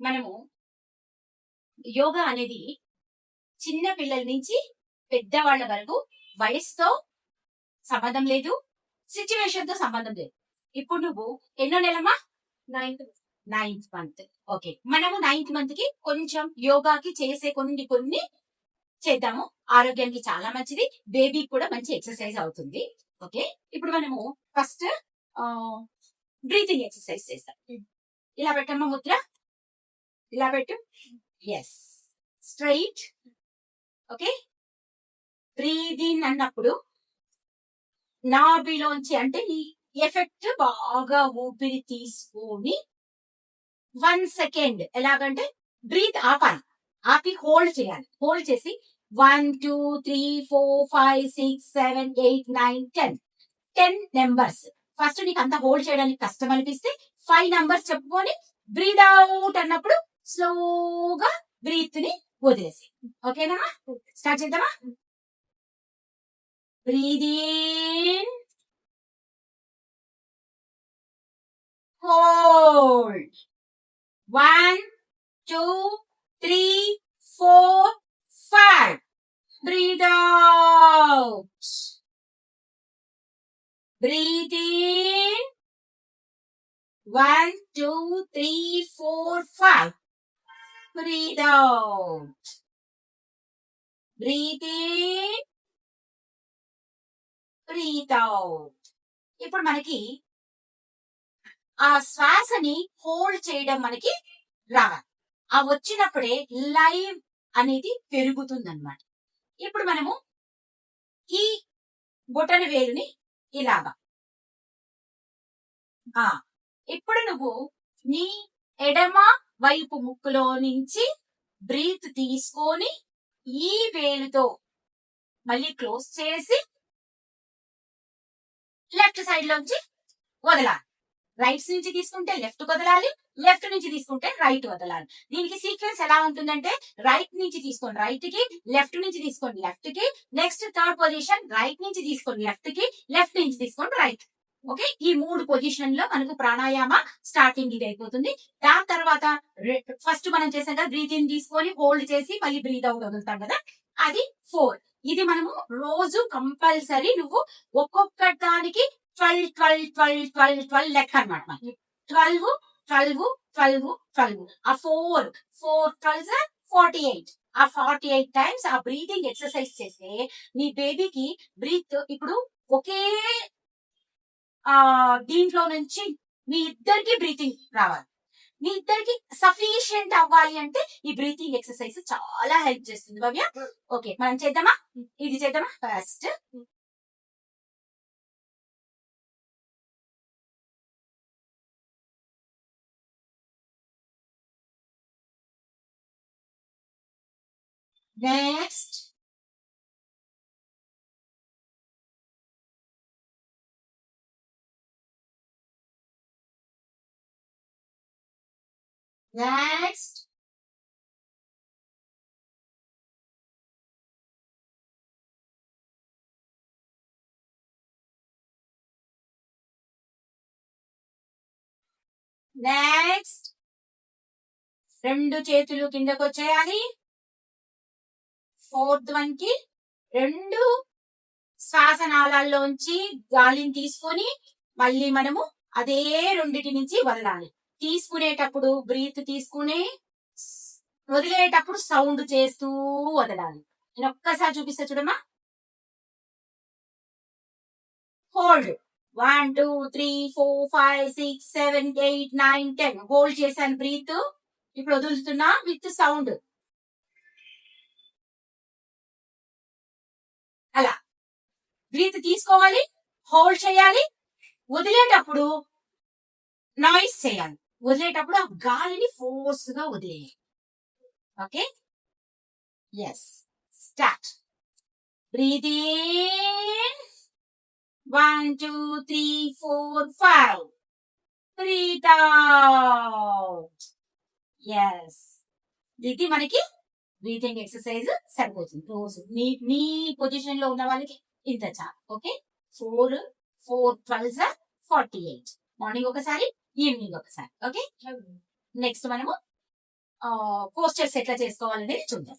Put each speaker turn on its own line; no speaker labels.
మనము యోగా అనేది చిన్న పిల్లల నుంచి పెద్దవాళ్ల వరకు వయసుతో సంబంధం లేదు, సిచ్యువేషన్ తో సంబంధం లేదు. ఇప్పుడు నువ్వు ఎన్నో నెలమా? Ninth month. ఓకే, మనము 9th మంత్ కి కొంచెం యోగాకి చేసే కొన్ని చేద్దాము. ఆరోగ్యానికి చాలా మంచిది, బేబీకి కూడా మంచి ఎక్సర్సైజ్ అవుతుంది. ఓకే, ఇప్పుడు మనము ఫస్ట్ బ్రీతింగ్ ఎక్సర్సైజ్ చేస్తాం. ఇలా పెట్టమ్మా ముద్ర, ఇలా పెట్టు. Yes, straight. Okay, breathe in అన్నప్పుడు నాభిలోంచి అంటే ఈ ఎఫెక్ట్ బాగా ఊపిరి తీసుకొని 1 సెకండ్ ఎలాగంటే బ్రీత్ ఆపాలి, ఆపి హోల్డ్ చేయాలి. హోల్డ్ చేసి 1 2 3 4 5 6 7 8 9 10 నెంబర్స్. ఫస్ట్ నీకు అంత హోల్డ్ చేయడానికి కష్టం అనిపిస్తే 5 నెంబర్స్ చెప్పుకొని బ్రీద్ అవుట్ అన్నప్పుడు స్లోగా బ్రీత్ ని వదిలేసి. ఓకేనా, స్టార్ట్ చేద్దామా? Breathe in, hold 1 2 3 4 5. Breathe out. Breathe in. 1 2 3 4 5. Breathe out. Breathe in. Breathe out. ఇప్పుడు మనకి ఆ శ్వాసని హోల్డ్ చేయడం మనకి రావాలి. ఆ వచ్చినప్పుడే లైవ్ అనేది పెరుగుతుందన్నమాట. ఇప్పుడు మనము ఈ బొటన వేలుని ఇలాగా, ఇప్పుడు నువ్వు నీ ఎడమ వైపు ముక్కులో నుంచి బ్రీత్ తీసుకొని ఈ వేలుతో మళ్ళీ క్లోజ్ చేసి లెఫ్ట్ సైడ్ లోంచి వదలాలి. రైట్ నుంచి తీసుకుంటే లెఫ్ట్ వదలాలి, లెఫ్ట్ నుంచి తీసుకుంటే రైట్ వదలాలి. దీనికి సీక్వెన్స్ ఎలా ఉంటుందంటే రైట్ నుంచి తీసుకోండి రైట్ కి, లెఫ్ట్ నుంచి తీసుకోండి లెఫ్ట్ కి, నెక్స్ట్ థర్డ్ పొజిషన్ రైట్ నుంచి తీసుకోండి లెఫ్ట్ కి, లెఫ్ట్ నుంచి తీసుకోండి రైట్. ఓకే, ఈ 3 పొజిషన్ లో మనకు ప్రాణాయామ స్టార్టింగ్ ఇది అయిపోతుంది. దాని తర్వాత ఫస్ట్ మనం చేసాం కదా, బ్రీత్ ఇన్ తీసుకొని హోల్డ్ చేసి మళ్ళీ బ్రీత్ అవుట్ వదులుతాం కదా, అది 4. ఇది మనము రోజు కంపల్సరీ నువ్వు ఒక్కొక్క దానికి 12 12 12 12 12 లెక్క అనమాట. 12 12 12 12 ఆ 4 4 12 48. ఆ 48 టైమ్స్ ఆ బ్రీతింగ్ ఎక్సర్సైజ్ చేస్తే నీ బేబీకి బ్రీత్ ఇప్పుడు ఒకే దీంట్లో నుంచి మీ ఇద్దరికి బ్రీతింగ్ రావాలి. మీ ఇద్దరికి సఫిషియంట్ అవ్వాలి అంటే ఈ బ్రీతింగ్ ఎక్సర్సైజ్ చాలా హెల్ప్ చేస్తుంది భవ్య. ఓకే, మనం చేద్దామా? ఇది చేద్దామా? ఫస్ట్ next next నెక్స్ట్ 2 చేతులు కిందకు వచ్చేయాలి. 4th వన్ కి 2 శ్వాసనాళాల్లోంచి గాలిని తీసుకొని మళ్ళీ మనము అదే 2 నుంచి వదలాలి. తీసుకునేటప్పుడు బ్రీత్ తీసుకుని వదిలేటప్పుడు సౌండ్ చేస్తూ వదలాలి. నేను ఒక్కసారి చూపిస్తా చూడమ్మా. హోల్డ్ 1 2 3 4 5 6 7 8 9 10. హోల్డ్ చేశాను బ్రీత్. ఇప్పుడు వదులుతున్నా విత్ సౌండ్. అలా బ్రీత్ తీసుకోవాలి, హోల్డ్ చేయాలి, వదిలేటప్పుడు నాయిస్ చేయాలి. వదిలేటప్పుడు ఆ గాలిని ఫోర్స్ గా వదిలేయాలి. Okay, yes, start. Breathe in 1 2 3 4 5. Breathe out. Yes, ఇది మనకి బ్రీతింగ్ ఎక్సర్సైజ్ సరిపోతుంది రోజు. నీ పొజిషన్ లో ఉన్న వాళ్ళకి ఇంత చాలు. ఓకే, 4 4 12 48. మార్నింగ్ ఒకసారి, ఈవినింగ్ ఒకసారి. ఓకే, నెక్స్ట్ మనము పోస్టర్స్ ఎట్లా చేసుకోవాలనేది చూద్దాం.